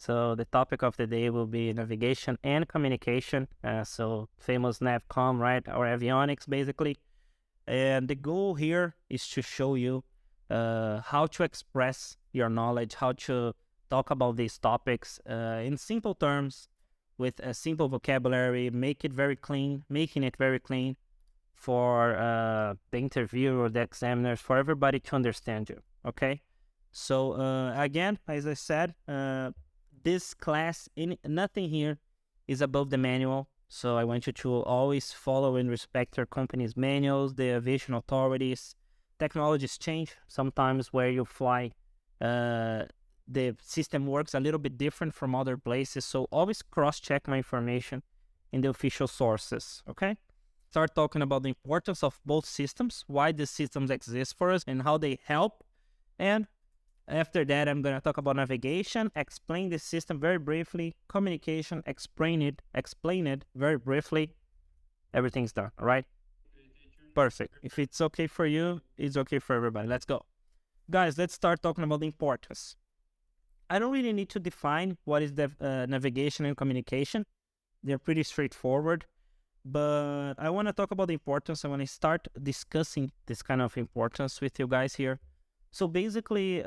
So the topic of the day will be navigation and communication. So famous NavCom, right? Or avionics, basically. And the goal here is to show you how to express your knowledge, how to talk about these topics in simple terms, with a simple vocabulary, making it very clean for the interviewer or the examiners, for everybody to understand you, okay? So again, as I said, this class, nothing here is above the manual. So I want you to always follow and respect your company's manuals, the aviation authorities. Technologies change. Sometimes where you fly, the system works a little bit different from other places. So always cross-check my information in the official sources, okay? Start talking about the importance of both systems, why the systems exist for us, and how they help. And after that, I'm going to talk about navigation, explain the system very briefly, communication, explain it very briefly. Everything's done, all right? Perfect. If it's okay for you, it's okay for everybody. Let's go. Guys, let's start talking about the importance. I don't really need to define what is the navigation and communication. They're pretty straightforward. But I want to talk about the importance. I want to start discussing this kind of importance with you guys here. So basically,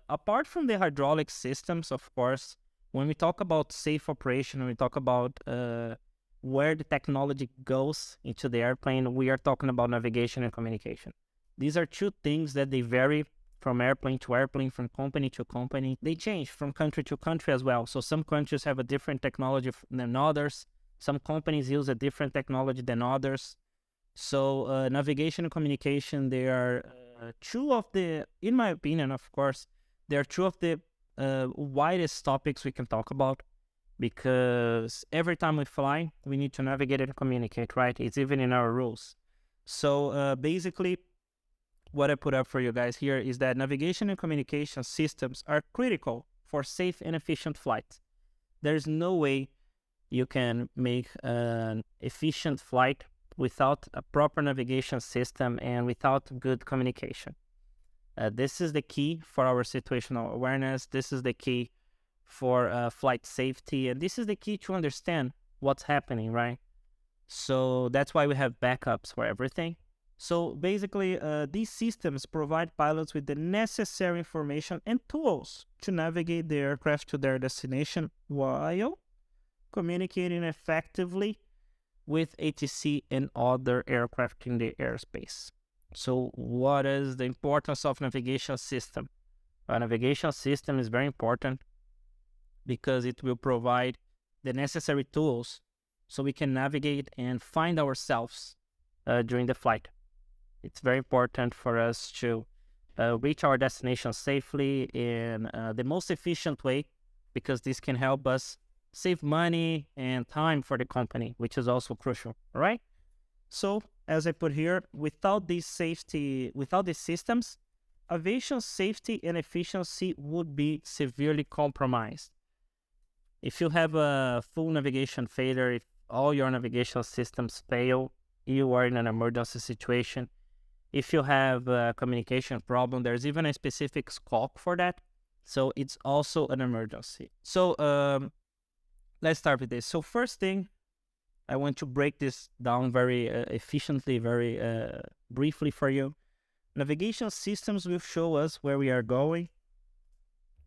apart from the hydraulic systems, of course, when we talk about safe operation, when we talk about where the technology goes into the airplane, we are talking about navigation and communication. These are two things that they vary from airplane to airplane, from company to company. They change from country to country as well. So some countries have a different technology than others. Some companies use a different technology than others. So navigation and communication, they are two of the, in my opinion, of course, they are two of the widest topics we can talk about, because every time we fly, we need to navigate and communicate, right? It's even in our rules. So basically, what I put up for you guys here is that navigation and communication systems are critical for safe and efficient flights. There's no way you can make an efficient flight without a proper navigation system and without good communication. This is the key for our situational awareness. This is the key for flight safety. And this is the key to understand what's happening, right? So that's why we have backups for everything. So basically, these systems provide pilots with the necessary information and tools to navigate the aircraft to their destination while communicating effectively with ATC and other aircraft in the airspace. So what is the importance of navigation system? A navigation system is very important because it will provide the necessary tools so we can navigate and find ourselves during the flight. It's very important for us to reach our destination safely in the most efficient way, because this can help us save money and time for the company, which is also crucial, all right? So, as I put here, without these systems, aviation safety and efficiency would be severely compromised. If you have a full navigation failure, if all your navigation systems fail, you are in an emergency situation. If you have a communication problem, there's even a specific scope for that. So it's also an emergency. So let's start with this. So first thing, I want to break this down very efficiently, very briefly for you. Navigation systems will show us where we are going.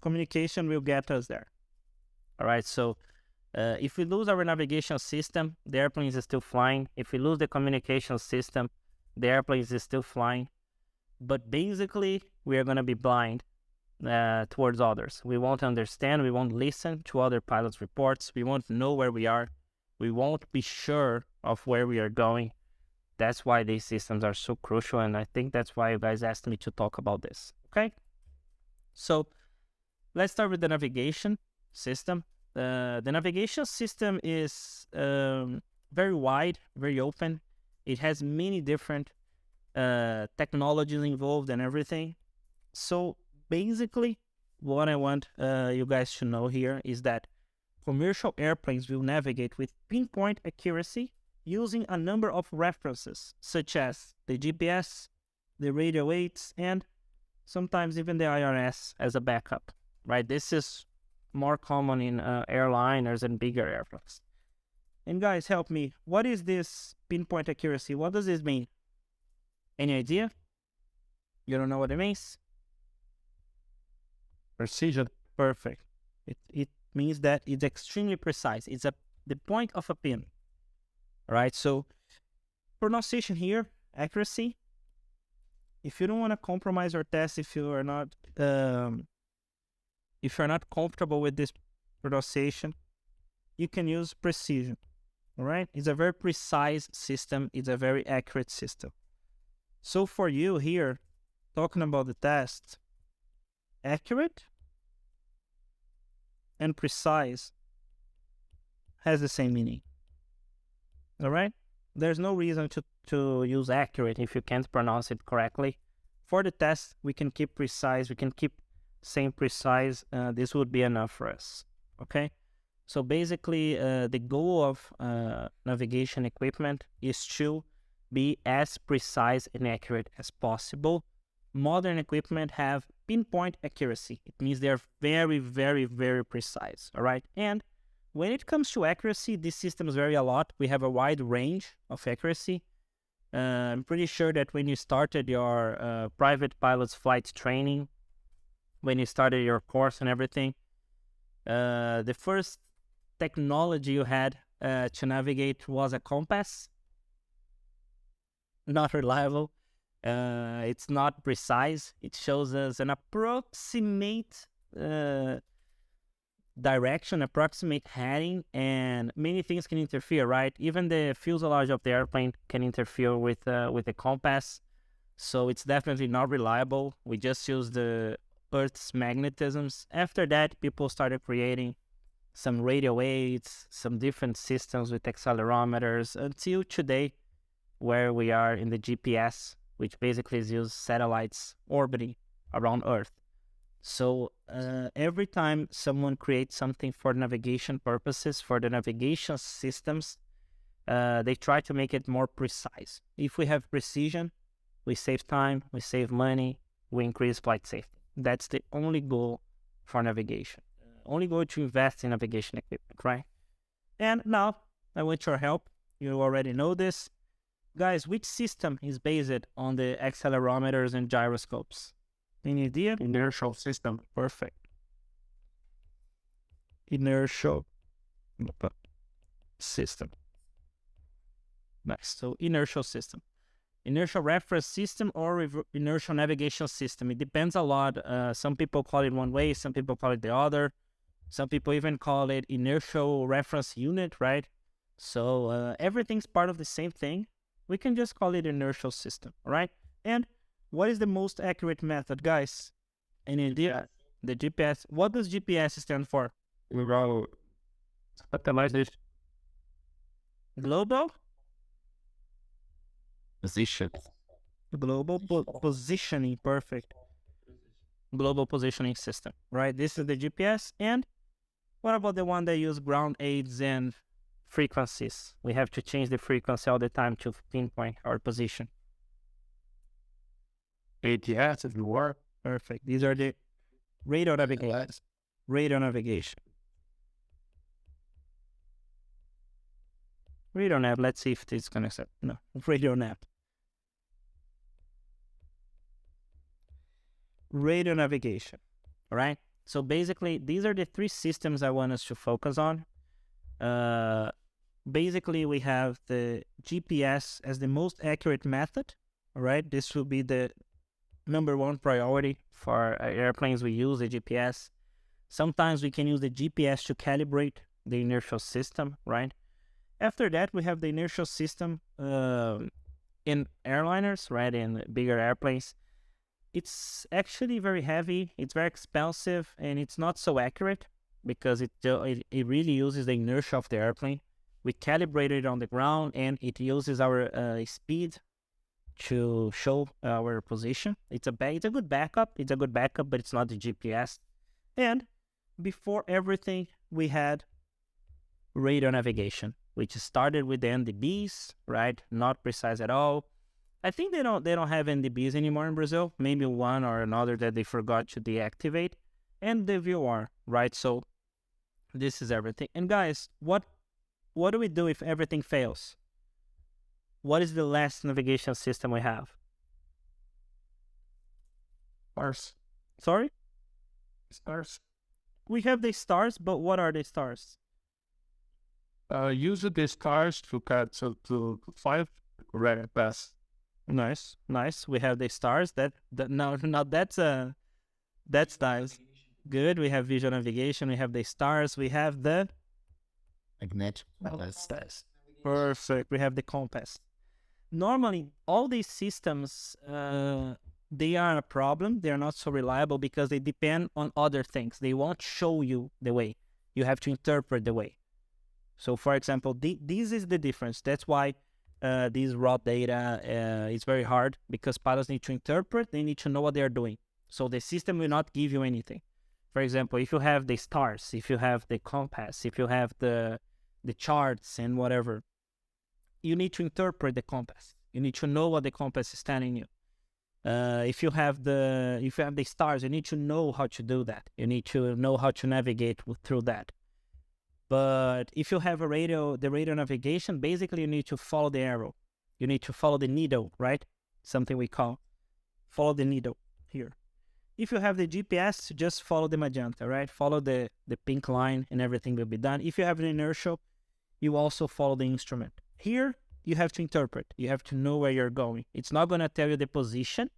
Communication will get us there. All right, so if we lose our navigation system, the airplane is still flying. If we lose the communication system, the airplane is still flying. But basically, we are going to be blind towards others. We won't understand. We won't listen to other pilots' reports. We won't know where we are. We won't be sure of where we are going. That's why these systems are so crucial, and I think that's why you guys asked me to talk about this, okay? So let's start with the navigation system. The navigation system is very wide, very open. It has many different technologies involved and everything. So basically, what I want you guys to know here is that commercial airplanes will navigate with pinpoint accuracy using a number of references, such as the GPS, the radio aids, and sometimes even the IRS as a backup, right? This is more common in airliners and bigger airplanes. And guys, help me. What is this pinpoint accuracy? What does this mean? Any idea? You don't know what it means? Precision. Perfect. It means that it's extremely precise. It's the point of a pin. All right. So pronunciation here, accuracy. If you don't want to compromise your test, if you're not comfortable with this pronunciation, you can use precision. All right. It's a very precise system. It's a very accurate system. So for you here, talking about the test, accurate and precise has the same meaning. All right? There's no reason to use accurate if you can't pronounce it correctly. For the test, we can keep precise. We can keep saying precise. This would be enough for us. Okay? So basically, the goal of navigation equipment is to be as precise and accurate as possible. Modern equipment have pinpoint accuracy. It means they're very, very, very precise, all right? And when it comes to accuracy, these systems vary a lot. We have a wide range of accuracy. I'm pretty sure that when you started your private pilot's flight training, when you started your course and everything, the first technology you had to navigate was a compass. Not reliable. It's not precise. It shows us an approximate direction, approximate heading, and many things can interfere, right? Even the fuselage of the airplane can interfere with the compass. So it's definitely not reliable. We just use the Earth's magnetisms. After that, people started creating some radio aids, some different systems with accelerometers until today, where we are in the GPS, which basically is used satellites orbiting around Earth. So every time someone creates something for navigation purposes, for the navigation systems, they try to make it more precise. If we have precision, we save time, we save money, we increase flight safety. That's the only goal for navigation. Only goal to invest in navigation equipment, right? And now I want your help. You already know this. Guys, which system is based on the accelerometers and gyroscopes? Any idea? Inertial system. Perfect. Inertial system. Nice. So inertial system. Inertial reference system or inertial navigation system. It depends a lot. Some people call it one way, some people call it the other. Some people even call it inertial reference unit, right? So everything's part of the same thing. We can just call it inertial system, all right? And what is the most accurate method, guys? Any idea? The GPS. What does GPS stand for? Global stabilization. Global? Position. Global positioning. Perfect. Global positioning system, right? This is the GPS. And what about the one that use ground aids and frequencies? We have to change the frequency all the time to pinpoint our position. ATS if you were. Perfect. These are the radar navigation. Radar navigation. Radar nav. Let's see if it's going to accept. No. Radar nav. Radar navigation. All right. So basically, these are the three systems I want us to focus on. Basically, we have the GPS as the most accurate method. All right. This will be the number one priority for airplanes. We use the GPS. Sometimes we can use the GPS to calibrate the inertial system, right? After that, we have the inertial system in airliners, right? In bigger airplanes. It's actually very heavy, it's very expensive, and it's not so accurate because it really uses the inertia of the airplane. We calibrate it on the ground, and it uses our speed to show our position. It's a good backup. It's a good backup, but it's not the GPS. And before everything, we had radar navigation, which started with the NDBs, right? Not precise at all. I think they don't have NDBs anymore in Brazil. Maybe one or another that they forgot to deactivate. And the VOR, right? So This is everything. And guys, what do we do if everything fails? What is the last navigation system we have? Stars. Sorry? Stars. We have the stars, but what are the stars? Use the stars to find the correct path. Nice. We have the stars. Now that's nice. Good. We have visual navigation. We have the stars. We have the Magnetic compass. Perfect. We have the compass. Normally, all these systems, they are a problem. They are not so reliable because they depend on other things. They won't show you the way. You have to interpret the way. So, for example, this is the difference. That's why this raw data is very hard, because pilots need to interpret. They need to know what they are doing. So the system will not give you anything. For example, if you have the stars, if you have the compass, if you have the charts and whatever, you need to interpret the compass. You need to know what the compass is telling you. If you have the stars, you need to know how to do that. You need to know how to navigate through that. But if you have the radio navigation, basically you need to follow the arrow. You need to follow the needle, right? Something we call follow the needle here. If you have the GPS, just follow the magenta, right? Follow the pink line and everything will be done. If you have an inertial, you also follow the instrument. Here, you have to interpret. You have to know where you're going. It's not going to tell you the position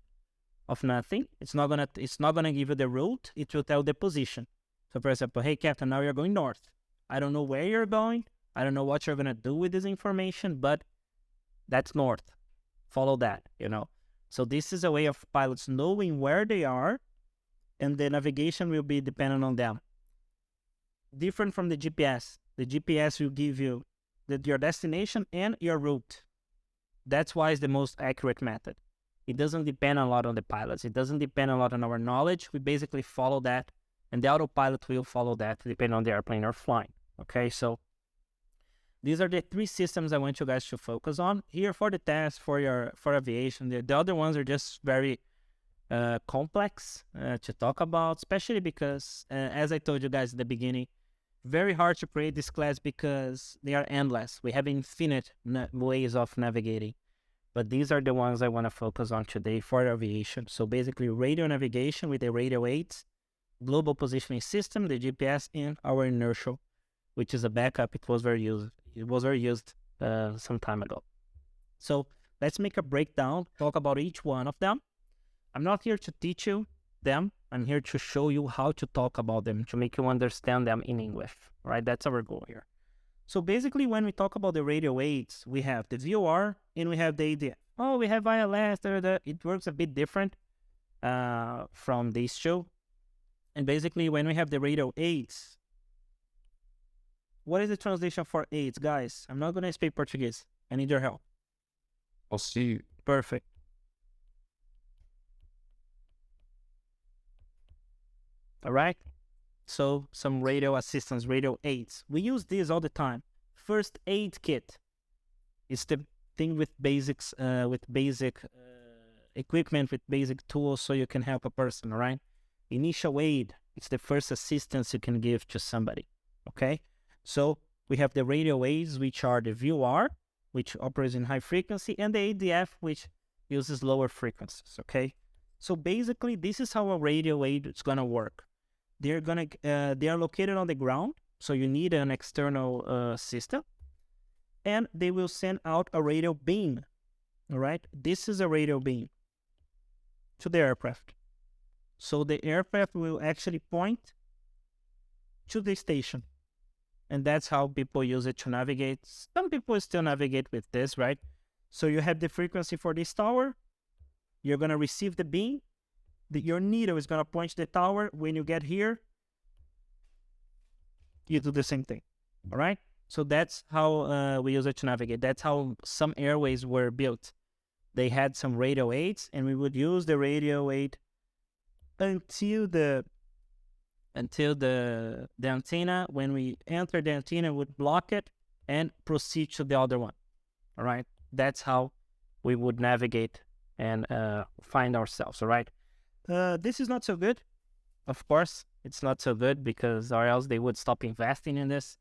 of nothing. It's not gonna give you the route. It will tell the position. So for example, hey Captain, now you're going north. I don't know where you're going. I don't know what you're going to do with this information, but that's north. Follow that, So this is a way of pilots knowing where they are, and the navigation will be dependent on them. Different from the GPS. The GPS will give you your destination and your route. That's why it's the most accurate method. It doesn't depend a lot on the pilots. It doesn't depend a lot on our knowledge. We basically follow that, and the autopilot will follow that depending on the airplane you're flying. Okay, so these are the 3 systems I want you guys to focus on here for the test, for aviation. The other ones are just very complex to talk about, especially because, as I told you guys at the beginning, very hard to create this class because they are endless. We have infinite ways of navigating. But these are the ones I want to focus on today for aviation. So basically radio navigation with the radio aids, global positioning system, the GPS, and our inertial, which is a backup. It was very used some time ago. So let's make a breakdown, talk about each one of them. I'm not here to teach you them. I'm here to show you how to talk about them, to make you understand them in English, right? That's our goal here. So basically, when we talk about the radio aids, we have the VOR and we have the ADF. Oh, we have ILS. It works a bit different from these two. And basically, when we have the radio aids, what is the translation for aids, guys? I'm not going to speak Portuguese. I need your help. I'll see you. Perfect. All right. So some radio assistance, radio aids. We use these all the time. First aid kit is the thing with basic equipment, with basic tools, so you can help a person. All right. Initial aid. It's the first assistance you can give to somebody. Okay. So we have the radio aids, which are the VOR, which operates in high frequency, and the ADF, which uses lower frequencies. Okay. So basically, this is how a radio aid is gonna work. They are located on the ground, so you need an external system, and they will send out a radio beam. All right, this is a radio beam to the aircraft. So the aircraft will actually point to the station, and that's how people use it to navigate. Some people still navigate with this, right? So you have the frequency for this tower. You're gonna receive the beam. Your needle is going to point to the tower. When you get here, you do the same thing. All right? So that's how we use it to navigate. That's how some airways were built. They had some radio aids, and we would use the radio aid until the antenna. When we enter the antenna, would block it and proceed to the other one. All right? That's how we would navigate and find ourselves. All right? This is not so good, of course. it's not so good, because or else they would stop investing in this,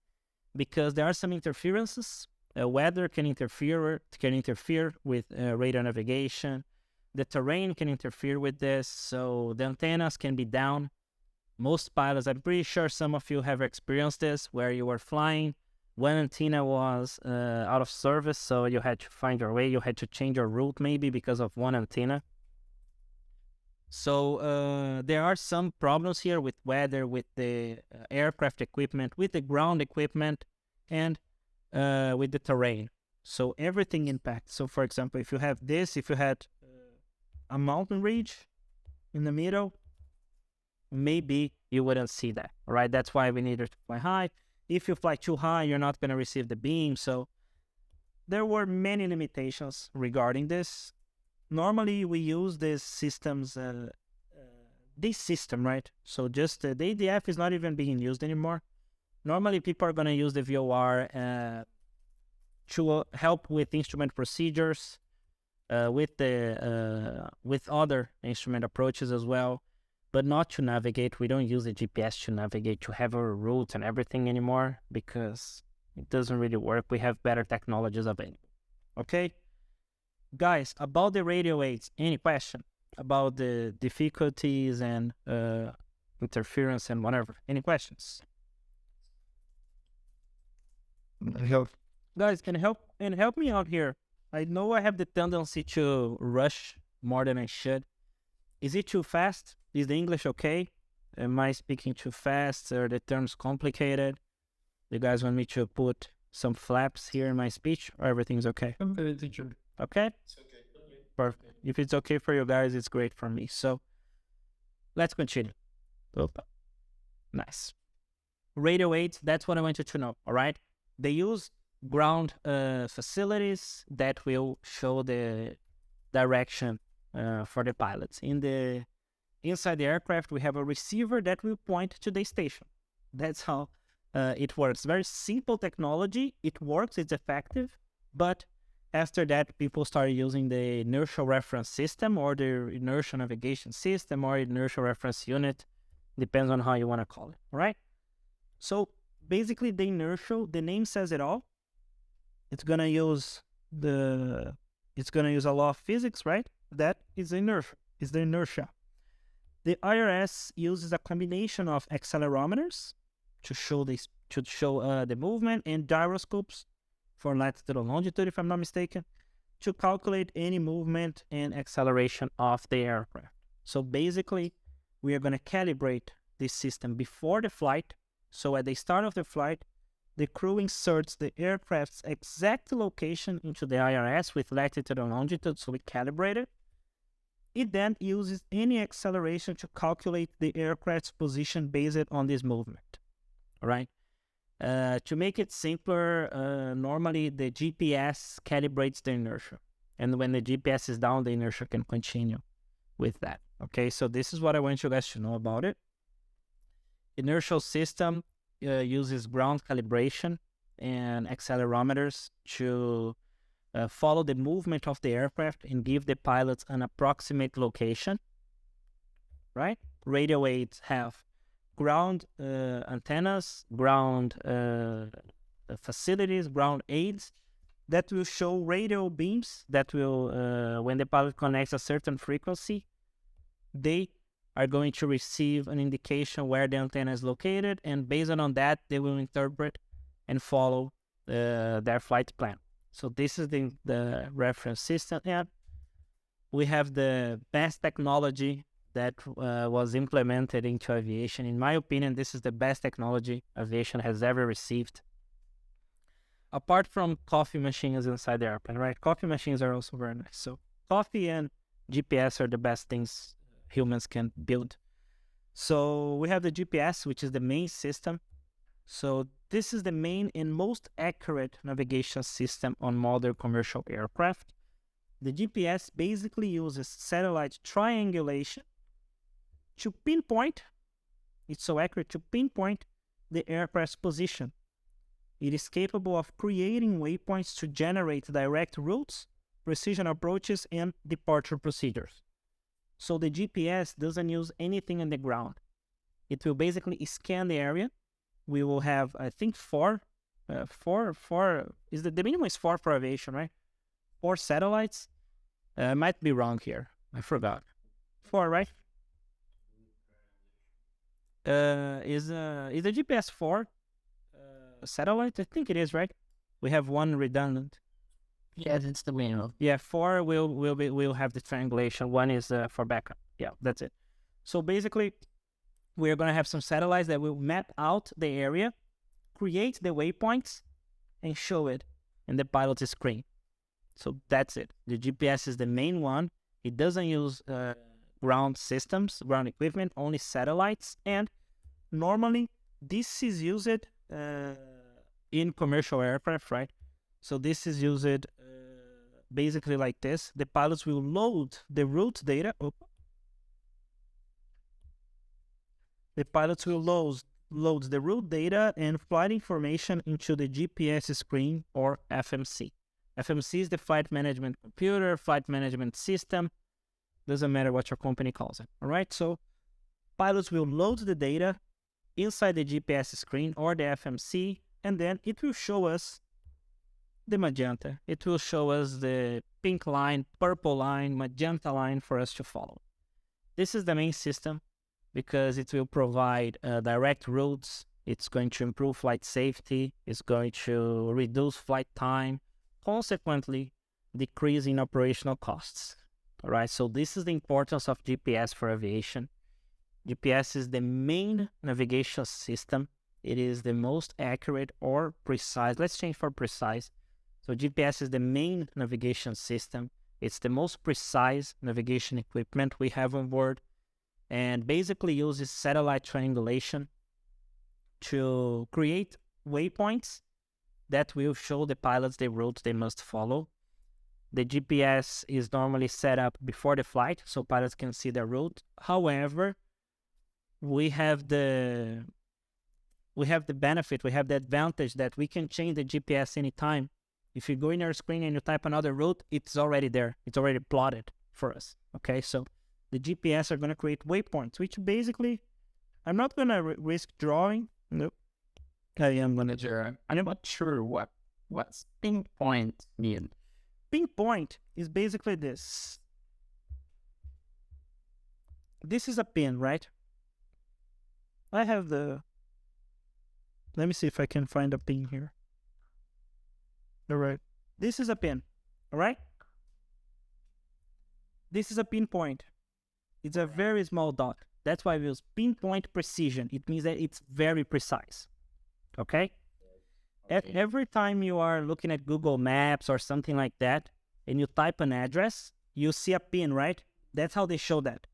because there are some interferences. Weather can interfere with radar navigation. The terrain can interfere with this, so the antennas can be down. Most pilots, I'm pretty sure some of you have experienced this, where you were flying, one antenna was out of service, so you had to find your way, you had to change your route maybe because of one antenna. So there are some problems here with weather, with the aircraft equipment, with the ground equipment, and with the terrain. So everything impacts. So for example, if you have this, if you had a mountain ridge in the middle, maybe you wouldn't see that, right? That's why we needed to fly high. If you fly too high, you're not going to receive the beam. So there were many limitations regarding this. Normally, we use these systems, this system, right? So just the ADF is not even being used anymore. Normally, people are going to use the VOR to help with instrument procedures, with other instrument approaches as well, but not to navigate. We don't use the GPS to navigate, to have a route and everything anymore, because it doesn't really work. We have better technologies available. Okay? Guys, about the radio aids, any question about the difficulties and interference and whatever? Any questions? Guys, can help me out here. I know I have the tendency to rush more than I should. Is it too fast? Is the English okay? Am I speaking too fast? Are the terms complicated? You guys want me to put some flaps here in my speech, or everything's okay? Okay, teacher. Okay? It's okay. Perfect. If it's okay for you guys, it's great for me. So let's continue. Nice. Radio aids, that's what I want you to know, all right? They use ground facilities that will show the direction for the pilots. Inside the aircraft, we have a receiver that will point to the station. That's how it works. Very simple technology. It works, it's effective, but after that, people started using the inertial reference system, or the inertial navigation system, or inertial reference unit. Depends on how you want to call it, all right? So basically, the inertial, the name says it all. It's gonna use a law of physics, right? That is inertia. Is the inertia. The IRS uses a combination of accelerometers to show the movement, and gyroscopes for latitude and longitude, if I'm not mistaken, to calculate any movement and acceleration of the aircraft. So basically, we are going to calibrate this system before the flight. So at the start of the flight, the crew inserts the aircraft's exact location into the IRS with latitude and longitude, so we calibrate it. It then uses any acceleration to calculate the aircraft's position based on this movement. All right? To make it simpler, normally the GPS calibrates the inertia. And when the GPS is down, the inertia can continue with that. Okay, so this is what I want you guys to know about it. Inertial system uses ground calibration and accelerometers to follow the movement of the aircraft and give the pilots an approximate location. Right? Radio aids have ground antennas, ground facilities, ground aids that will show radio beams that will, when the pilot connects a certain frequency, they are going to receive an indication where the antenna is located, and based on that, they will interpret and follow their flight plan. So this is the reference system, and we have the best technology that was implemented into aviation. In my opinion, this is the best technology aviation has ever received. Apart from coffee machines inside the airplane, right? Coffee machines are also very nice. So coffee and GPS are the best things humans can build. So we have the GPS, which is the main system. So this is the main and most accurate navigation system on modern commercial aircraft. The GPS basically uses satellite triangulation to pinpoint, it's so accurate, to pinpoint the aircraft's position. It is capable of creating waypoints to generate direct routes, precision approaches, and departure procedures. So the GPS doesn't use anything on the ground. It will basically scan the area. We will have, I think, four is the minimum is 4 for aviation, right? 4 satellites. I might be wrong here. I forgot. 4, right? Is the GPS 4 satellite? I think it is, right? We have one redundant. Yes, it's the minimum. Yeah, 4 will have the triangulation. One is for backup. Yeah, that's it. So basically, we're gonna have some satellites that will map out the area, create the waypoints, and show it in the pilot's screen. So that's it. The GPS is the main one. It doesn't use ground systems, ground equipment, only satellites. And normally, this is used in commercial aircraft, right? So this is used basically like this. The pilots will load the route data. The pilots will load the route data and flight information into the GPS screen or FMC. FMC is the flight management computer, flight management system. Doesn't matter what your company calls it. All right. So pilots will load the data inside the GPS screen or the FMC, and then it will show us the magenta. It will show us the pink line, purple line, magenta line for us to follow. This is the main system because it will provide direct routes. It's going to improve flight safety. It's going to reduce flight time, consequently decreasing operational costs. All right, so this is the importance of GPS for aviation. GPS is the main navigation system. It is the most accurate or precise. Let's change for precise. So GPS is the main navigation system. It's the most precise navigation equipment we have on board, and basically uses satellite triangulation to create waypoints that will show the pilots the route they must follow. The GPS is normally set up before the flight so pilots can see the route. However, we have the benefit, we have the advantage that we can change the GPS anytime. If you go in your screen and you type another route, it's already there. It's already plotted for us. Okay, so the GPS are going to create waypoints, which basically, I'm not going to risk drawing. Nope. I am going to draw. I'm not sure what's pinpoint mean. Pinpoint is basically this. This is a pin, right? I have the... Let me see if I can find a pin here. All right. This is a pin. All right? This is a pinpoint. It's a very small dot. That's why we use pinpoint precision. It means that it's very precise. Okay? Every time you are looking at Google Maps or something like that, and you type an address, you see a pin, right? That's how they show that.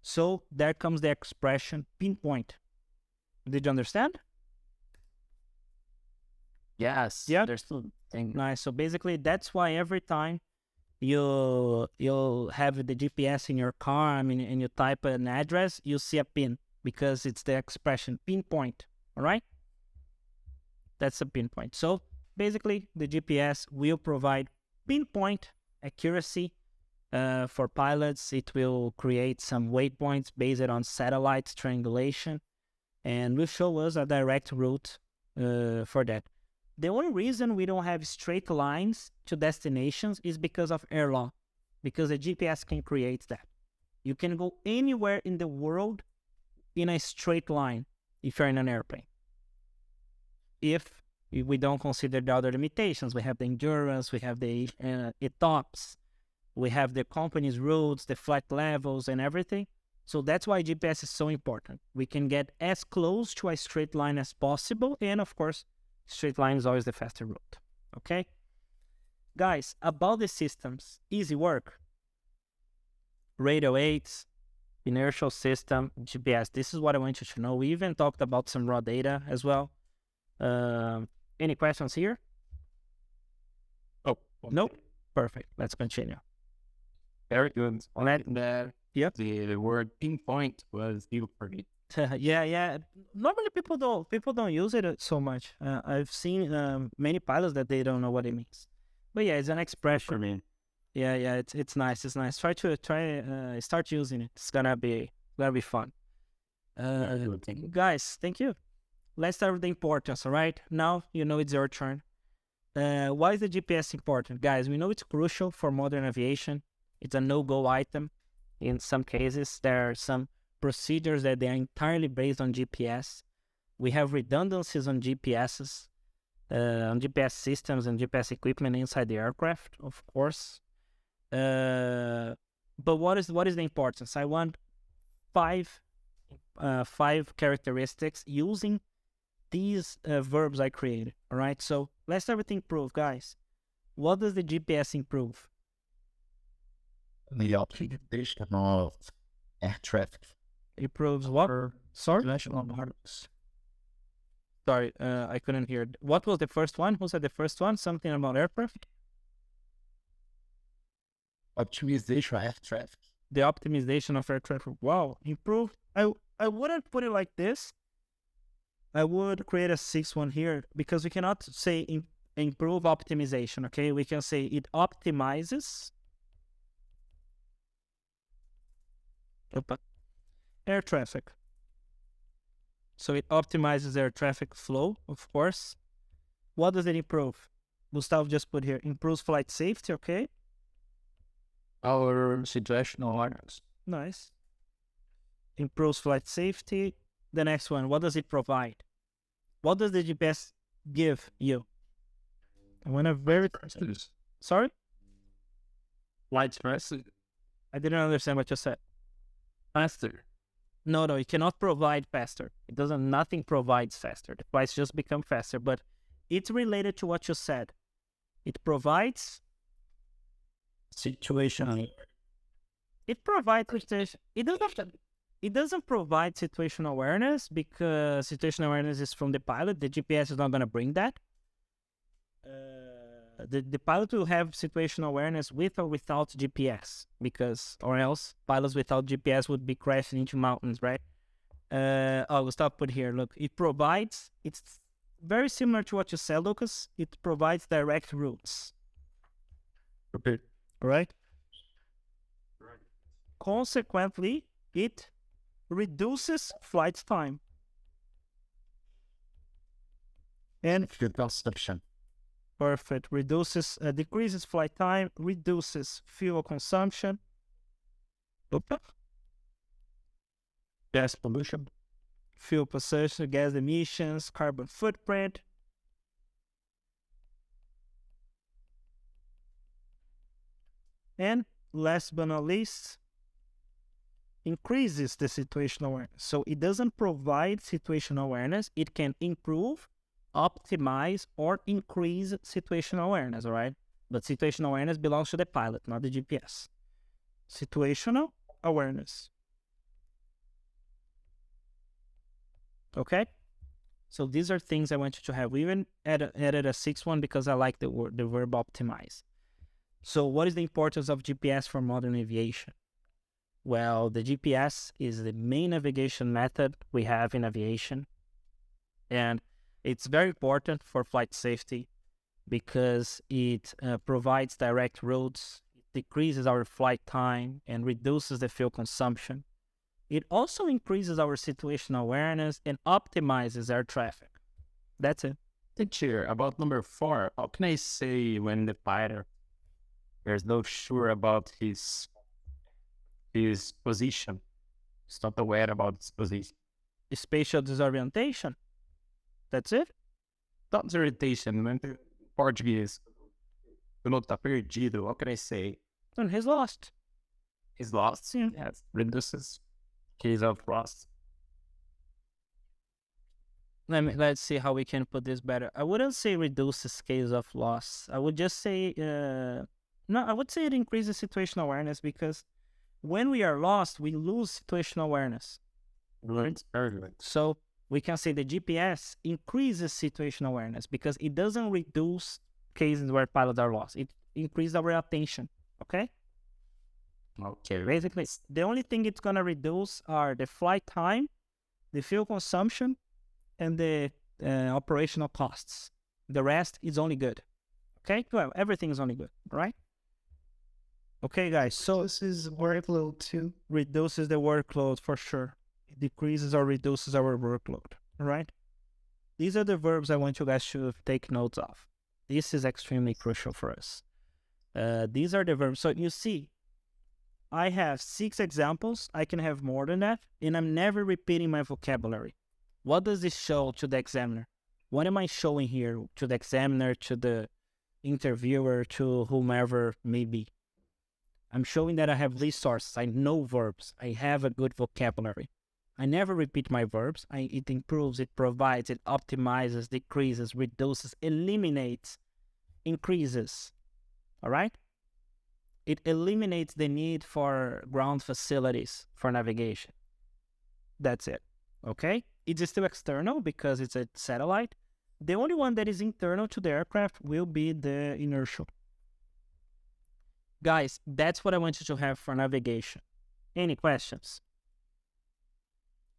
So there comes the expression pinpoint. Did you understand? Yes. Yeah. There's still thing. Nice. So basically, that's why every time you'll have the GPS in your car, and you type an address, you see a pin because it's the expression pinpoint. All right? That's a pinpoint. So basically, the GPS will provide pinpoint accuracy for pilots. It will create some waypoints based on satellite triangulation, and will show us a direct route for that. The only reason we don't have straight lines to destinations is because of air law, because the GPS can create that. You can go anywhere in the world in a straight line if you're in an airplane. If we don't consider the other limitations, we have the endurance, we have the ETOPS, we have the company's routes, the flight levels, and everything. So that's why GPS is so important. We can get as close to a straight line as possible, and of course, straight line is always the faster route. Okay? Guys, about the systems, easy work. Radio 8, inertial system, GPS. This is what I want you to know. We even talked about some raw data as well. Any questions here? Oh, Nope. Perfect. Let's continue. very good. Yep. The word pinpoint was new for me. Yeah. Normally people don't use it so much. I've seen many pilots that they don't know what it means. But yeah, it's an expression. For me. Yeah. It's nice. It's nice. Try start using it. It's gonna be fun. Guys, thank you. Let's start with the importance, all right? Now, you know it's your turn. Why is the GPS important? Guys, we know it's crucial for modern aviation. It's a no-go item. In some cases, there are some procedures that they are entirely based on GPS. We have redundancies on GPSs, on GPS systems and GPS equipment inside the aircraft, of course. But what is the importance? I want five characteristics using these verbs I created. All right, so let's start with improve, guys. What does the GPS improve? The optimization of air traffic. Improves what? Sorry? International markets. Sorry, I couldn't hear. What was the first one? Who said the first one? Something about aircraft? Optimization of air traffic. The optimization of air traffic. Wow, improved. I wouldn't put it like this. I would create a sixth one here because we cannot say improve optimization, okay? We can say it optimizes air traffic. So it optimizes air traffic flow, of course. What does it improve? Gustavo just put here, improves flight safety, okay? Our situational awareness. Nice. Improves flight safety. The next one, what does it provide? What does the GPS give you? I want a very... Sorry? Flight faster. I didn't understand what you said. Faster. No, it cannot provide faster. It doesn't, nothing provides faster. The flights just become faster, but it's related to what you said. It provides... Situational. It provides... It doesn't provide situational awareness because situational awareness is from the pilot. The GPS is not going to bring that. The pilot will have situational awareness with or without GPS because, or else pilots without GPS would be crashing into mountains, right? We'll stop put here. Look, it provides, it's very similar to what you said, Lucas. It provides direct routes. Okay. Right? Consequently, it reduces flight time. And consumption. Perfect. Reduces, decreases flight time, reduces fuel consumption. Gas pollution. Fuel consumption, gas emissions, carbon footprint. And last but not least, increases the situational awareness. So it doesn't provide situational awareness. It can improve, optimize, or increase situational awareness, all right? But situational awareness belongs to the pilot, not the GPS. Situational awareness. Okay? So these are things I want you to have. We even added a sixth one because I like the verb optimize. So what is the importance of GPS for modern aviation? Well, the GPS is the main navigation method we have in aviation. And it's very important for flight safety because it provides direct routes, it decreases our flight time, and reduces the fuel consumption. It also increases our situational awareness and optimizes air traffic. That's it. Teacher, about number 4, how can I say when the pilot is not sure about his position? He's not aware about his position. Spatial disorientation. That's it. Not disorientation, when the Portuguese piloto está perdido, how can I say? And he's lost. He's lost? Yeah. Yes, reduces case of loss. Let's see how we can put this better. I wouldn't say reduces case of loss. I would just say, I would say it increases situational awareness because when we are lost, we lose situational awareness. Right. So we can say the GPS increases situational awareness because it doesn't reduce cases where pilots are lost. It increases our attention, okay? Okay. Basically, the only thing it's going to reduce are the flight time, the fuel consumption, and the operational costs. The rest is only good, okay? Well, everything is only good, right? Okay, guys, so this is workload too. reduces the workload for sure. decreases or reduces our workload. All right. These are the verbs I want you guys to take notes of. This is extremely crucial for us. These are the verbs. So you see, I have 6 examples. I can have more than that, and I'm never repeating my vocabulary. What does this show to the examiner? What am I showing here to the examiner, to the interviewer, to whomever may be? I'm showing that I have resources. I know verbs. I have a good vocabulary. I never repeat my verbs. It improves, it provides, it optimizes, decreases, reduces, eliminates, increases. All right? It eliminates the need for ground facilities for navigation. That's it. Okay? It's still external because it's a satellite. The only one that is internal to the aircraft will be the inertial. Guys, that's what I want you to have for navigation. Any questions?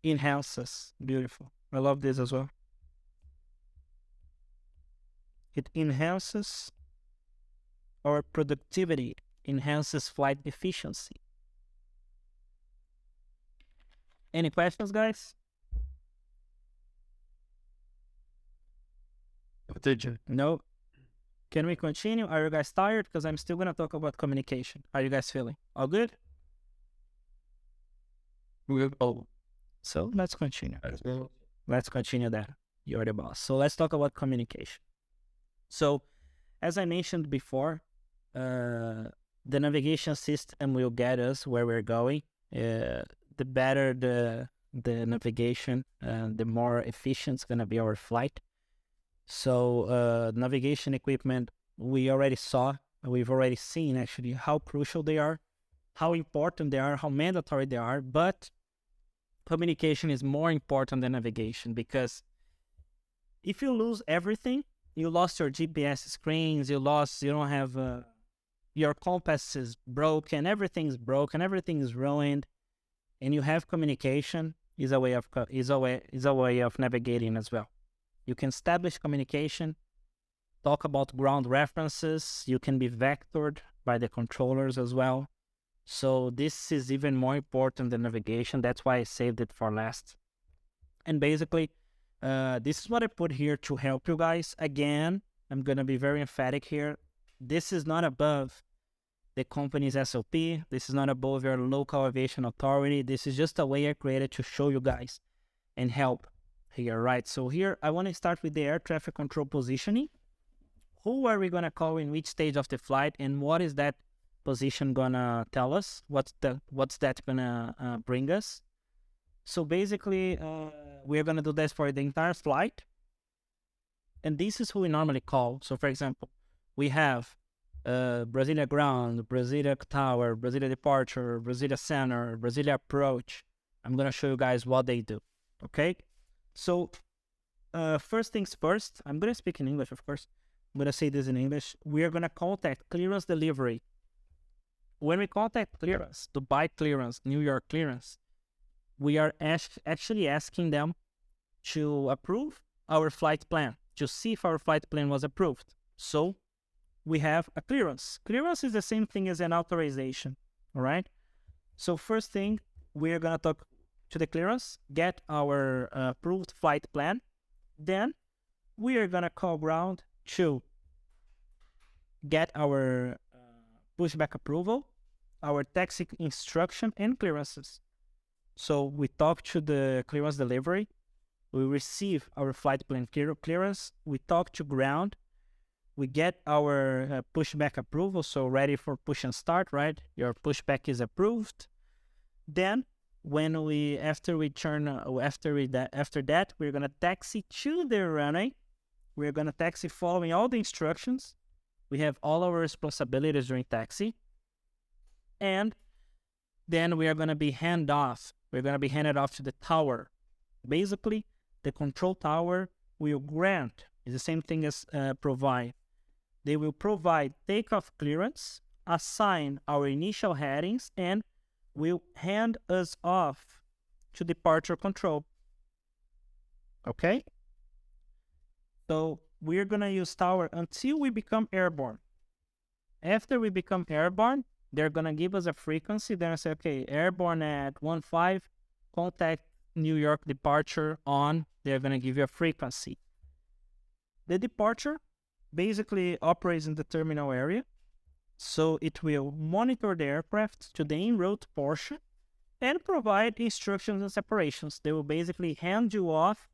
Enhances. Beautiful. I love this as well. It enhances our productivity, enhances flight efficiency. Any questions, guys? No? Can we continue? Are you guys tired? Because I'm still going to talk about communication. How are you guys feeling? All good? So let's continue. Let's continue that. You're the boss. So let's talk about communication. So as I mentioned before, the navigation system will get us where we're going. The better the navigation, the more efficient is going to be our flight. So navigation equipment, we've already seen actually how crucial they are, how important they are, how mandatory they are, but communication is more important than navigation, because if you lose everything, you lost your GPS screens, you don't have, your compass is broken, everything is ruined, and you have communication, is a way of navigating as well. You can establish communication, talk about ground references, you can be vectored by the controllers as well. So this is even more important than navigation. That's why I saved it for last. And basically, this is what I put here to help you guys. Again, I'm going to be very emphatic here. This is not above the company's SOP. This is not above your local aviation authority. This is just a way I created to show you guys and help here, right? So here, I want to start with the air traffic control positioning. Who are we going to call in which stage of the flight, and what is that position gonna tell us? What's that gonna bring us? So basically, we're gonna do this for the entire flight, and this is who we normally call. So for example, we have Brasilia ground, Brasilia tower, Brasilia departure, Brasilia center, Brasilia approach. I'm gonna show you guys what they do. Okay, so first things first, I'm gonna speak in English, of course. I'm gonna say this in English. We are gonna contact clearance delivery. When we contact clearance, Dubai clearance, New York clearance, we are actually asking them to approve our flight plan, to see if our flight plan was approved. So we have a clearance. Clearance is the same thing as an authorization, all right? So first thing, we're going to talk to the clearance, get our approved flight plan. Then we are going to call ground to get our pushback approval, our taxi instruction, and clearances. So we talk to the clearance delivery, we receive our flight plan clearance, we talk to ground, we get our pushback approval, so ready for push and start, right? Your pushback is approved. Then when after that, we're gonna taxi to the runway. We're gonna taxi following all the instructions. We have all our responsibilities during taxi. And then we are going to be handed off. We're going to be handed off to the tower. Basically, the control tower will grant, it's the same thing as provide. They will provide takeoff clearance, assign our initial headings, and will hand us off to departure control. Okay? So we're going to use tower until we become airborne. After we become airborne, they're going to give us a frequency. They're going to say, okay, airborne at 15, contact New York departure on, they're going to give you a frequency. The departure basically operates in the terminal area, so it will monitor the aircraft to the en route portion and provide instructions and separations. They will basically hand you off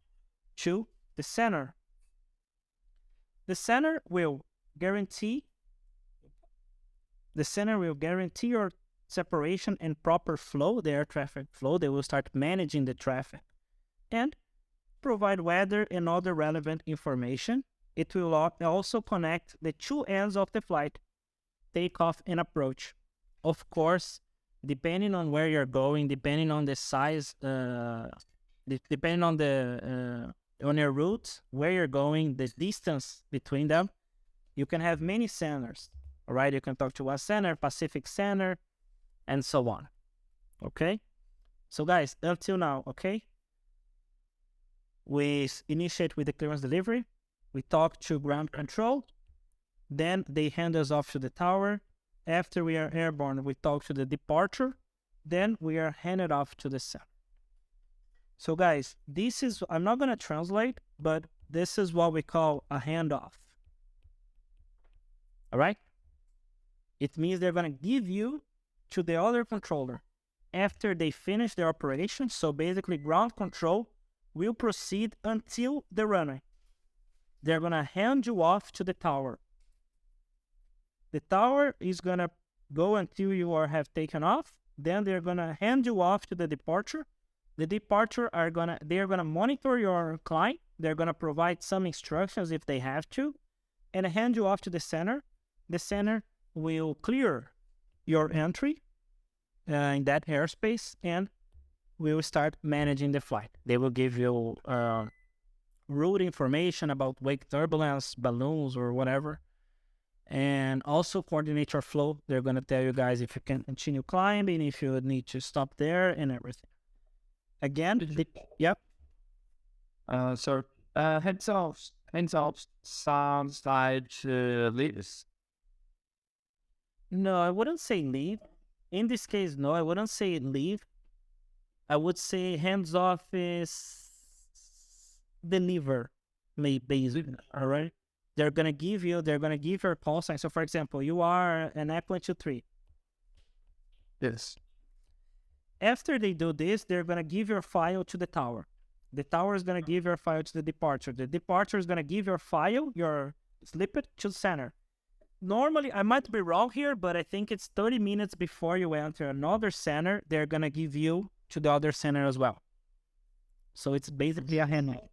to the center. The center will guarantee your separation and proper flow, the air traffic flow. They will start managing the traffic and provide weather and other relevant information. It will also connect the two ends of the flight, takeoff and approach. Of course, depending on where you're going, depending on the size, depending on the on your route, where you're going, the distance between them, you can have many centers. All right, you can talk to West Center, Pacific Center, and so on. Okay, so guys, until now, okay, we initiate with the clearance delivery. We talk to ground control. Then they hand us off to the tower. After we are airborne, we talk to the departure. Then we are handed off to the center. So guys, this is, I'm not going to translate, but this is what we call a handoff. All right? It means they're going to give you to the other controller after they finish their operation. So basically, ground control will proceed until the runway. They're going to hand you off to the tower. The tower is going to go until you have taken off. Then they're going to hand you off to the departure. The departure they're going to monitor your climb. They're going to provide some instructions if they have to, and hand you off to the center. The center will clear your entry in that airspace, and we will start managing the flight. They will give you route information about wake turbulence, balloons, or whatever, and also coordinate your flow. They're going to tell you guys if you can continue climbing, if you need to stop there, and everything. Again, yep. So heads off sounds like leaves. No, I wouldn't say leave. In this case, no, I wouldn't say leave. I would say hands off is deliver, basically. All right. They're gonna give you your call sign. So, for example, you are an F123. Yes. After they do this, they're gonna give your file to the tower. The tower is gonna give your file to the departure. The departure is gonna give your file, your snippet, to the center. Normally, I might be wrong here, but I think it's 30 minutes before you enter another center, they're gonna give you to the other center as well. So it's basically a handoff.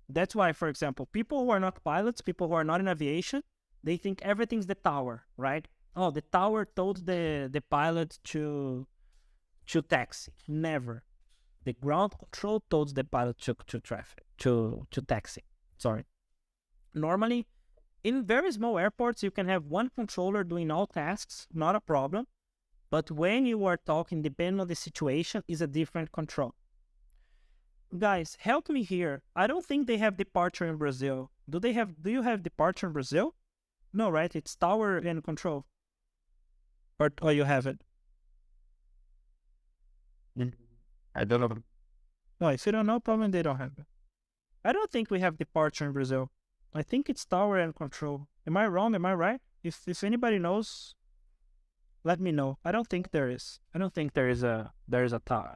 That's why, for example, people who are not pilots, people who are not in aviation, they think everything's the tower, right? Oh, the tower told the pilot to taxi. Never. The ground control told the pilot to taxi. Sorry. Normally, in very small airports, you can have one controller doing all tasks, not a problem. But when you are talking, depending on the situation, is a different control. Guys, help me here. I don't think they have departure in Brazil. Do you have departure in Brazil? No, right? It's tower and control. Or you have it? I don't know. No, if you don't know, probably they don't have it. I don't think we have departure in Brazil. I think it's tower and control. Am I wrong? Am I right? If anybody knows, let me know. I don't think there is. I don't think there is a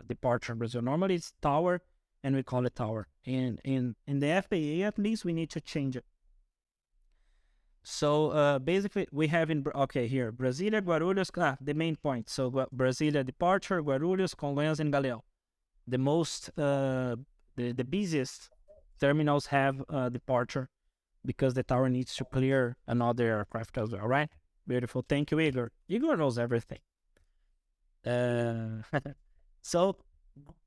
departure in Brazil. Normally it's tower, and we call it tower. In the FAA, at least, we need to change it. So basically, we have here Brasília, Guarulhos. The main point. So Brasília departure, Guarulhos, Congonhas, and Galeão. The most the busiest terminals have departure, because the tower needs to clear another aircraft as well, right? Beautiful. Thank you, Igor. Igor knows everything. So,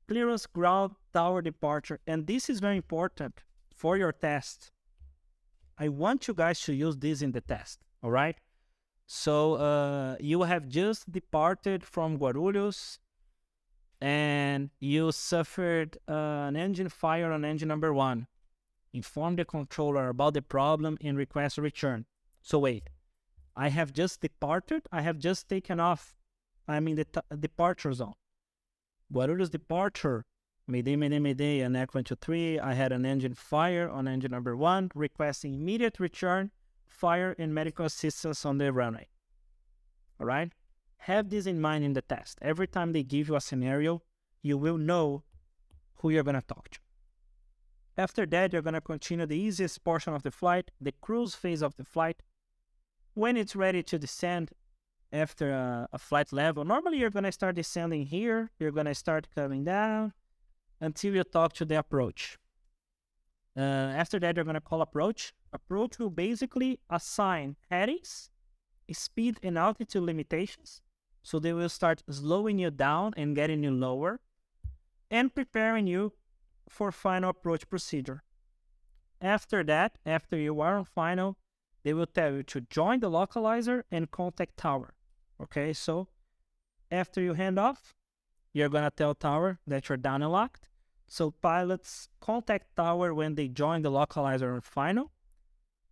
clearance, ground, tower, departure. And this is very important for your test. I want you guys to use this in the test, all right? So, you have just departed from Guarulhos, and you suffered an engine fire on engine number 1. Inform the controller about the problem and request a return. So wait, I have just departed. I have just taken off. I'm in the departure zone. Guarulhos departure. Mayday, mayday, mayday, ANAC 123. I had an engine fire on engine number 1, requesting immediate return, fire, and medical assistance on the runway. All right? Have this in mind in the test. Every time they give you a scenario, you will know who you're going to talk to. After that, you're going to continue the easiest portion of the flight, the cruise phase of the flight. When it's ready to descend after a flight level, normally you're going to start descending here. You're going to start coming down until you talk to the approach. After that, you're going to call approach. Approach will basically assign headings, speed, and altitude limitations. So they will start slowing you down and getting you lower and preparing you for final approach procedure. After that, after you are on final, they will tell you to join the localizer and contact tower. Okay, so after you hand off, you're going to tell tower that you're down and locked. So pilots contact tower when they join the localizer on final.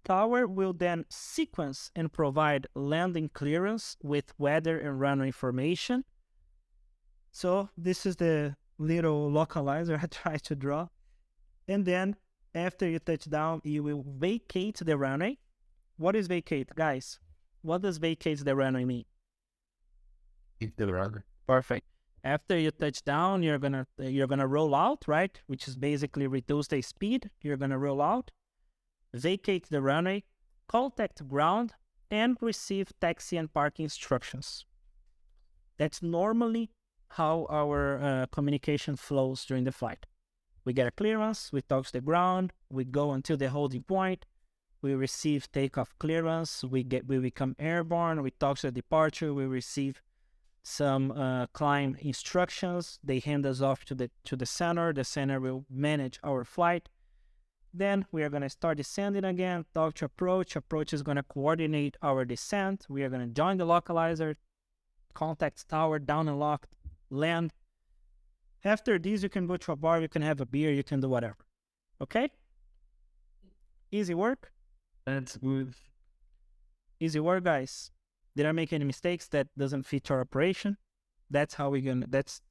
Tower will then sequence and provide landing clearance with weather and runway information. So this is the little localizer I tried to draw. And then after you touch down, you will vacate the runway. What is vacate, guys? What does vacate the runway mean? Hit the runway. Perfect. After you touch down, you're gonna roll out, right? Which is basically reduce the speed. You're gonna roll out, vacate the runway, contact ground, and receive taxi and parking instructions. That's normally how our communication flows during the flight. We get a clearance, we talk to the ground, we go until the holding point, we receive takeoff clearance, we become airborne, we talk to the departure, we receive some climb instructions. They hand us off to the center. The center will manage our flight. Then we are going to start descending again, talk to approach. Approach is going to coordinate our descent. We are going to join the localizer, contact tower, down and locked, land. After this, you can go to a bar, you can have a beer, you can do whatever. Okay? Easy work? That's good. Easy work, guys. Did I make any mistakes that doesn't fit our operation? That's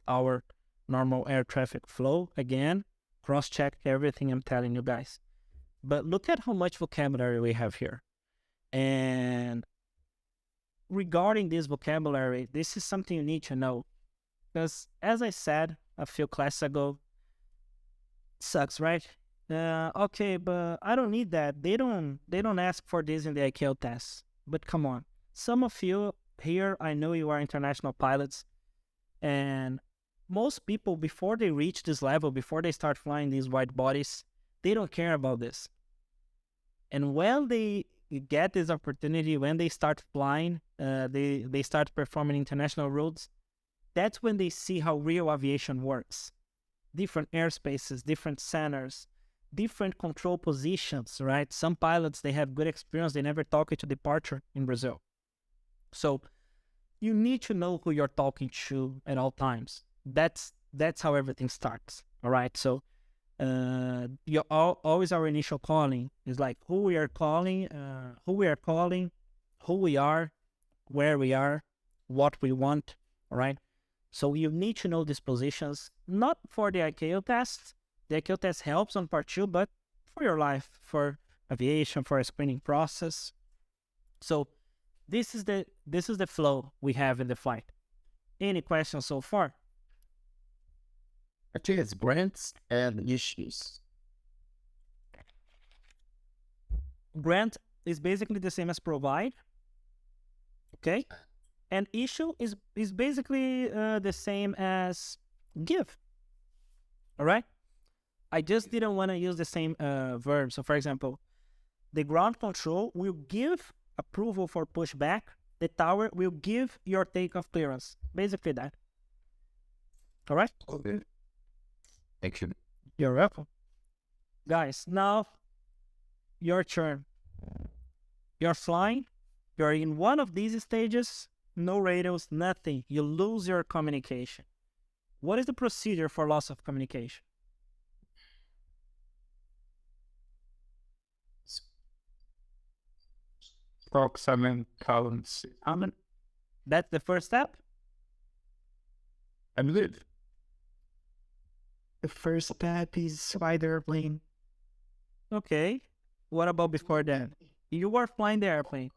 our normal air traffic flow. Again, cross-check everything I'm telling you guys. But look at how much vocabulary we have here. And regarding this vocabulary, this is something you need to know. Because as I said a few classes ago, sucks, right? Okay, but I don't need that. They don't ask for this in the ICAO test. But come on. Some of you here, I know you are international pilots, and most people, before they reach this level, before they start flying these wide bodies, they don't care about this. And when they get this opportunity, when they start flying, they start performing international routes, that's when they see how real aviation works. Different airspaces, different centers, different control positions, right? Some pilots, they have good experience. They never talk to departure in Brazil. So you need to know who you're talking to at all times. That's how everything starts. All right. So always our initial calling is like who we are calling, who we are, where we are, what we want. All right. So you need to know these positions, not for the ICAO test. The ICAO test helps on part 2, but for your life, for aviation, for a screening process. So this is the flow we have in the flight. Any questions so far? Actually, it's grants and issues. Grant is basically the same as provide. Okay? And issue is basically the same as give. All right? I just didn't want to use the same verb. So, for example, the ground control will give approval for pushback. The tower will give your takeoff clearance. Basically that. All right? Okay. Thank you. You're welcome. Guys, now your turn. You're flying. You're in one of these stages. No radios, nothing. You lose your communication. What is the procedure for loss of communication? Talk 7 columns. That's the first step? I believe. The first step is fly the airplane. Okay. What about before that? You are flying the airplane.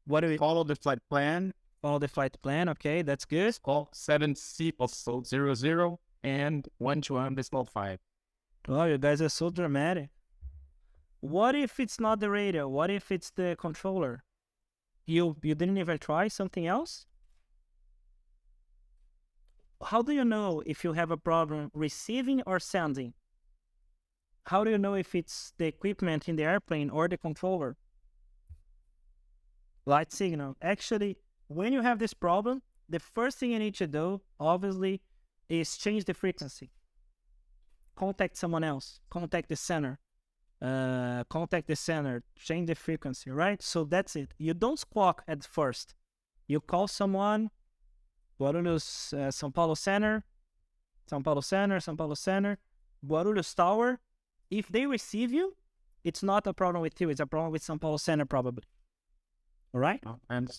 What do we Follow the flight plan. follow the flight plan? Okay, that's good. Call 7C00 and 121.5. Oh, you guys are so dramatic. What if it's not the radio? What if it's the controller? You didn't even try something else? How do you know if you have a problem receiving or sending? How do you know if it's the equipment in the airplane or the controller? Light signal. Actually, when you have this problem, the first thing you need to do, obviously, is change the frequency. Contact someone else. Contact the center. Change the frequency, right? So that's it. You don't squawk at first. You call someone, Guarulhos, São Paulo Center, São Paulo Center, São Paulo Center, Guarulhos Tower. If they receive you, it's not a problem with you. It's a problem with São Paulo Center, probably. All right? And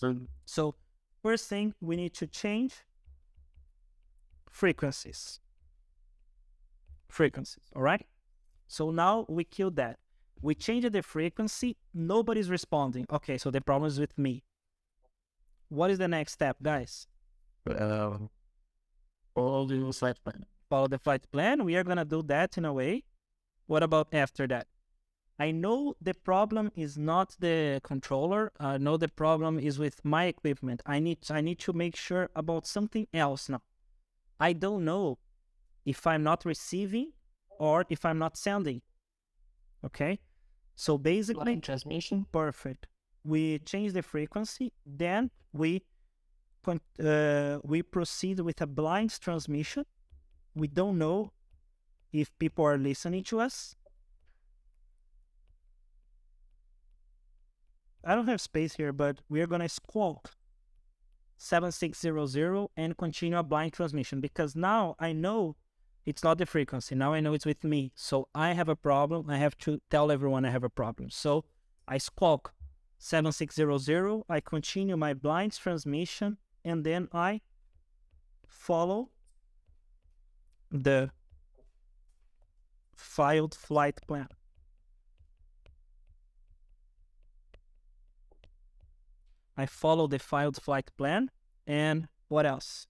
So first thing, we need to change frequencies. All right? So now we killed that. We changed the frequency. Nobody's responding. Okay, so the problem is with me. What is the next step, guys? follow the flight plan. Follow the flight plan. We are going to do that in a way. What about after that? I know the problem is not the controller. I know the problem is with my equipment. I need to make sure about something else now. I don't know if I'm not receiving or if I'm not sending. Okay? So basically, Blind transmission. perfect. We change the frequency, then we proceed with a blind transmission. We don't know if people are listening to us. I don't have space here, but we are going to squawk 7600 and continue a blind transmission, because now I know it's not the frequency. Now I know it's with me. So I have a problem. I have to tell everyone I have a problem. So I squawk 7600. I continue my blind transmission, and then I follow the filed flight plan. I follow the filed flight plan, and what else?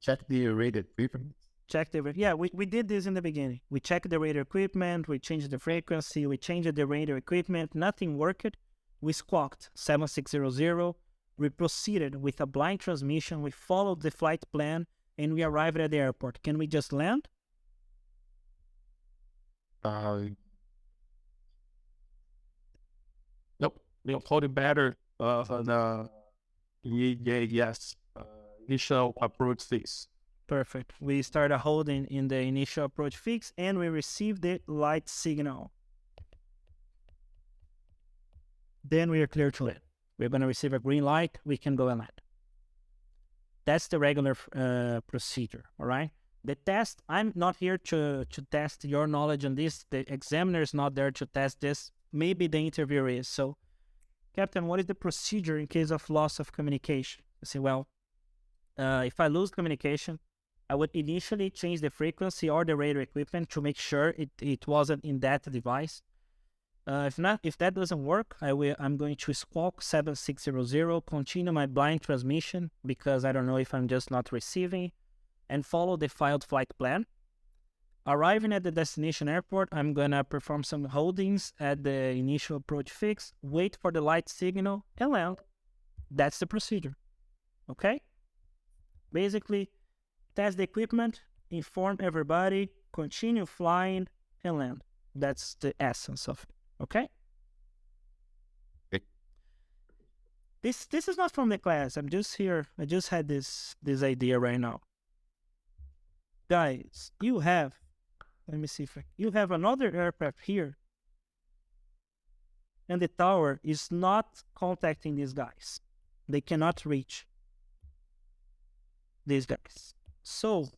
Check the rated equipment. Check the we did this in the beginning. We checked the radar equipment, we changed the frequency, we changed the radar equipment, nothing worked. We squawked 7600. We proceeded with a blind transmission. We followed the flight plan, and we arrived at the airport. Can we just land? Nope. We'll hold it better on the yes. Initial approach phase. Perfect. We started holding in the initial approach fix, and we received the light signal. Then we are clear to land. We're going to receive a green light. We can go and land. That's the regular procedure, all right? The test, I'm not here to test your knowledge on this. The examiner is not there to test this. Maybe the interviewer is. So, Captain, what is the procedure in case of loss of communication? You say, well, if I lose communication, I would initially change the frequency or the radar equipment to make sure it wasn't in that device. If that doesn't work, I'm going to squawk 7600, continue my blind transmission, because I don't know if I'm just not receiving, and follow the filed flight plan. Arriving at the destination airport, I'm gonna perform some holdings at the initial approach fix, wait for the light signal, and land. That's the procedure. Okay? Basically, test the equipment, inform everybody, continue flying, and land. That's the essence of it. Okay? This is not from the class. I'm just here. I just had this idea right now. Guys, you have, let me see if you have another aircraft here, and the tower is not contacting these guys. They cannot reach these guys. So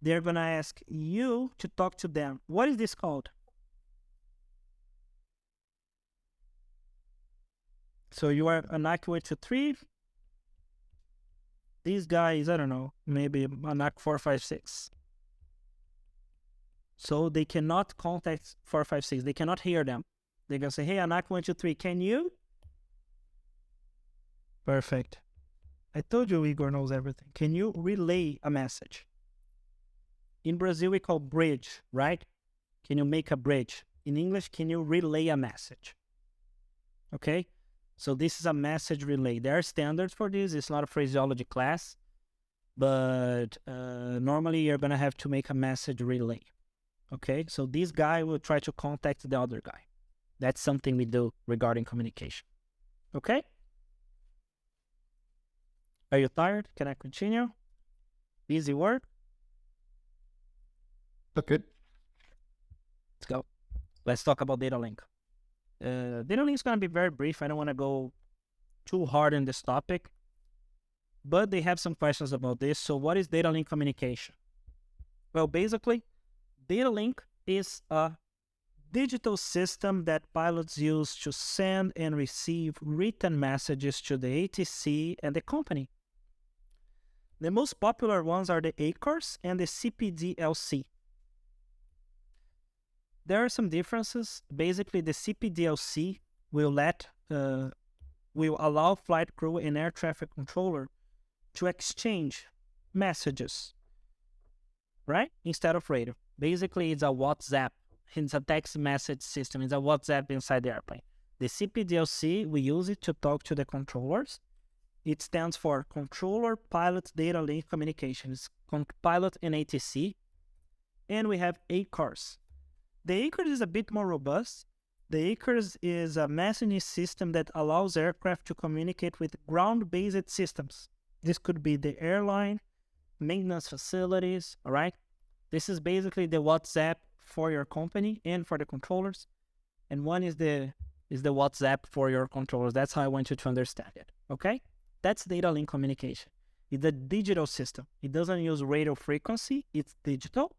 they're gonna ask you to talk to them. What is this called? So you are an actuator 3. These guys, I don't know, maybe ANAC 456. So they cannot contact 456. They cannot hear them. They can say, hey, ANAC 123, can you? Perfect. I told you Igor knows everything. Can you relay a message? In Brazil, we call bridge, right? Can you make a bridge? In English, can you relay a message? Okay? So this is a message relay. There are standards for this. It's not a phraseology class. But normally, you're going to have to make a message relay. Okay? So this guy will try to contact the other guy. That's something we do regarding communication. Okay? Are you tired? Can I continue? Easy work? Okay. Let's go. Let's talk about DATALINK. DATALINK is going to be very brief. I don't want to go too hard on this topic. But they have some questions about this. So what is DATALINK communication? Well, basically, DATALINK is a digital system that pilots use to send and receive written messages to the ATC and the company. The most popular ones are the ACARS and the CPDLC. There are some differences. Basically, the CPDLC will allow flight crew and air traffic controller to exchange messages, right? Instead of radio. Basically, it's a WhatsApp. It's a text message system. It's a WhatsApp inside the airplane. The CPDLC, we use it to talk to the controllers. It stands for Controller Pilot Data Link Communication. It's pilot and ATC. And we have ACARS. The ACARS is a bit more robust. The ACARS is a messaging system that allows aircraft to communicate with ground-based systems. This could be the airline, maintenance facilities, all right? This is basically the WhatsApp for your company and for the controllers. And one is the WhatsApp for your controllers. That's how I want you to understand it, okay? That's data link communication. It's a digital system. It doesn't use radio frequency. It's digital.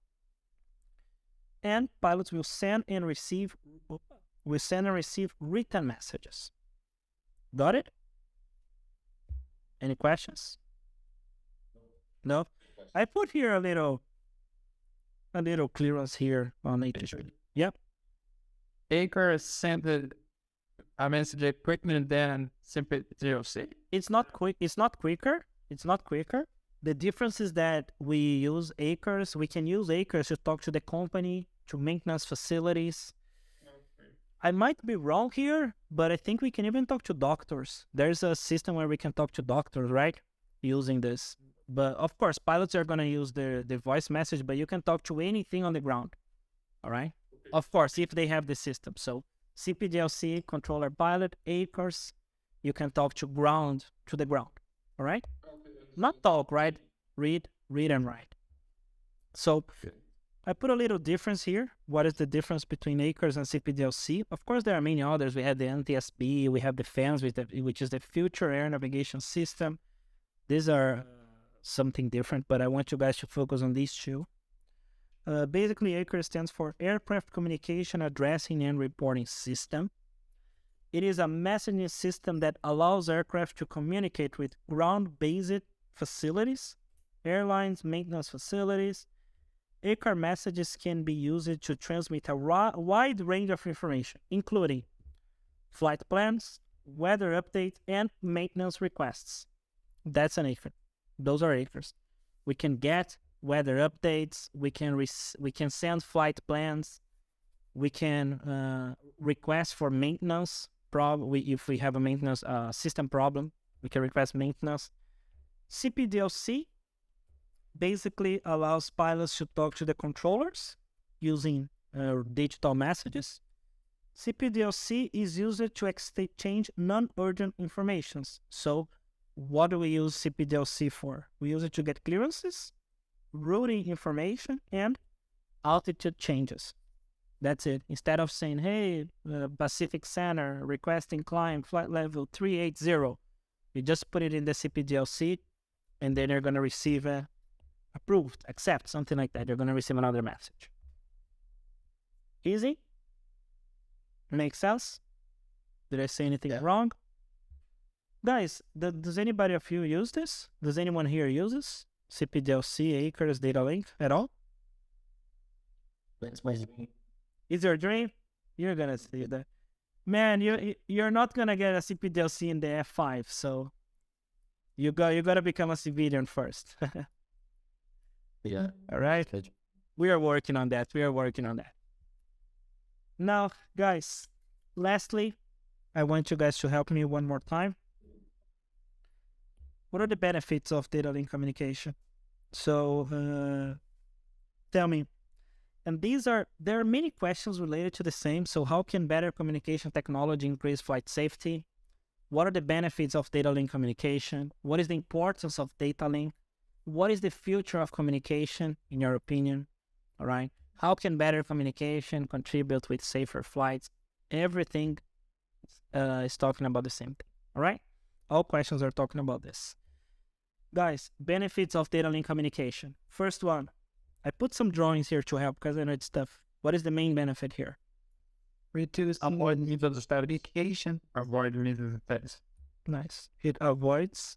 And pilots will send and receive written messages. Got it? Any questions? No? I put here a little clearance here on ATC. Yep. ACARS sent a message quicker than CPDLC. It's not quick. It's not quicker. The difference is that we use ACARS. We can use ACARS to talk to the company, to maintenance facilities. Okay. I might be wrong here, but I think we can even talk to doctors. There's a system where we can talk to doctors, right? Using this. But of course, pilots are going to use the voice message, but you can talk to anything on the ground. All right? Okay. Of course, if they have the system. So CPDLC, controller pilot, ACARS, you can talk to the ground. All right? Okay. Not talk, right? Read and write. So I put a little difference here. What is the difference between ACARS and CPDLC? Of course, there are many others. We have the NTSB, we have the FANS, which is the Future Air Navigation System. These are something different, but I want you guys to focus on these two. Basically, ACARS stands for Aircraft Communication Addressing and Reporting System. It is a messaging system that allows aircraft to communicate with ground-based facilities, airlines, maintenance facilities. ACARS messages can be used to transmit a wide range of information, including flight plans, weather updates, and maintenance requests. That's an ACARS. Those are ACARS. We can get weather updates. We can send flight plans. We can request for maintenance. If we have a maintenance system problem, we can request maintenance. CPDLC basically allows pilots to talk to the controllers using digital messages. CPDLC is used to exchange non-urgent informations. So what do we use CPDLC for? We use it to get clearances, routing information, and altitude changes. That's it. Instead of saying, hey, Pacific Center, requesting climb, flight level 380, you just put it in the CPDLC, and then you're going to receive approved, accept, something like that. You're going to receive another message. Easy? Makes sense? Did I say anything wrong? Guys, does anybody of you use this? Does anyone here use this? CPDLC, Acres, DataLink at all? That's my dream. Is your dream? You're gonna see that. Man, you're not gonna get a CPDLC in the F5, so you gotta become a civilian first. Yeah. All right. We are working on that. Now, guys, lastly, I want you guys to help me one more time. What are the benefits of data link communication? So, tell me. And there are many questions related to the same. So how can better communication technology increase flight safety? What are the benefits of data link communication? What is the importance of data link? What is the future of communication, in your opinion? All right. How can better communication contribute with safer flights? Everything is talking about the same thing. All right. All questions are talking about this. Guys, benefits of data link communication. First one, I put some drawings here to help because I know it's tough. What is the main benefit here? Reduce Avoid misunderstanding. Avoid misunderstanding. Nice. It avoids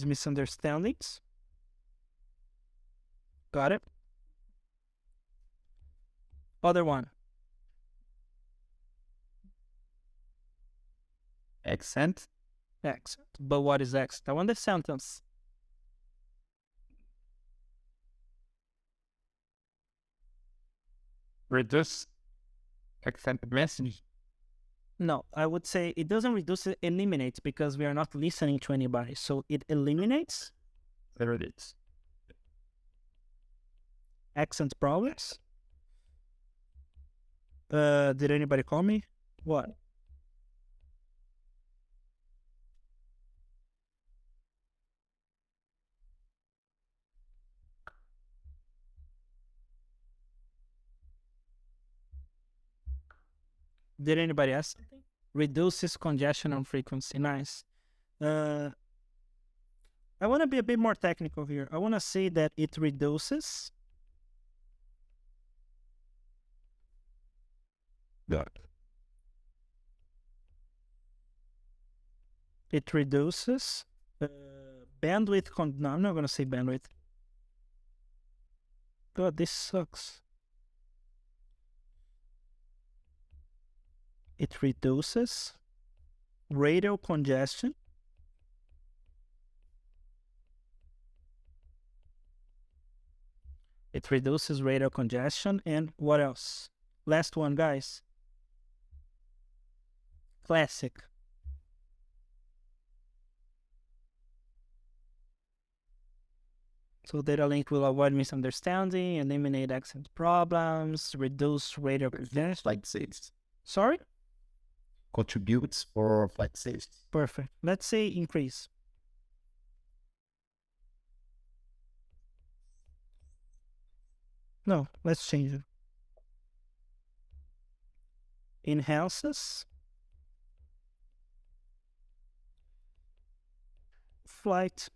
misunderstandings. Got it? Other one. Accent. Accent. But what is accent? I want the sentence. Reduce accent message. No, I would say it doesn't reduce, it eliminates because we are not listening to anybody. So it eliminates There it is. accent problems. Did anybody call me? What? Did anybody ask something? Reduces congestion on frequency. Nice. I want to be a bit more technical here. I want to say that it reduces bandwidth. No, I'm not going to say bandwidth. God, this sucks. It reduces radial congestion. It reduces radial congestion. And what else? Last one, guys. Classic. So data link will avoid misunderstanding, eliminate accent problems, reduce radial congestion. Flight safety. Sorry? Contributes for flight safety. Perfect. Let's say increase. No, let's change it. Enhances flight.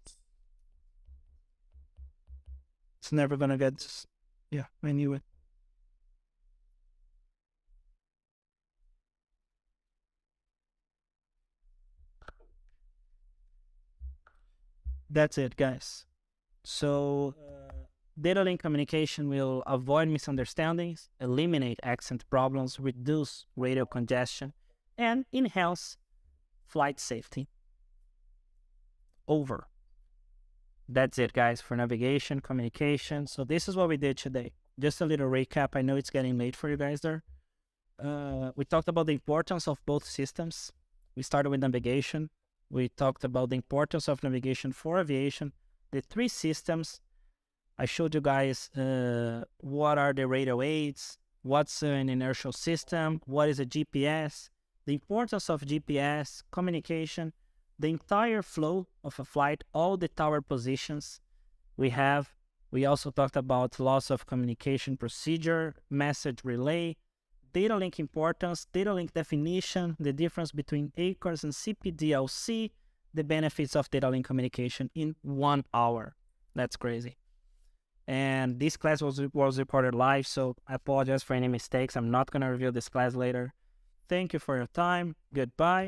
It's never gonna get this. Yeah, I knew it. That's it, guys. So data link communication will avoid misunderstandings, eliminate accent problems, reduce radial congestion, and enhance flight safety. Over. That's it, guys, for navigation, communication. So this is what we did today. Just a little recap. I know it's getting late for you guys there. We talked about the importance of both systems. We started with navigation. We talked about the importance of navigation for aviation, the three systems. I showed you guys what are the radio aids, what's an inertial system, what is a GPS, the importance of GPS, communication, the entire flow of a flight, all the tower positions we have. We also talked about loss of communication procedure, message relay, data link importance, data link definition, the difference between ACARS and CPDLC, the benefits of data link communication in 1 hour. That's crazy. And this class was recorded live, so I apologize for any mistakes. I'm not going to review this class later. Thank you for your time. Goodbye.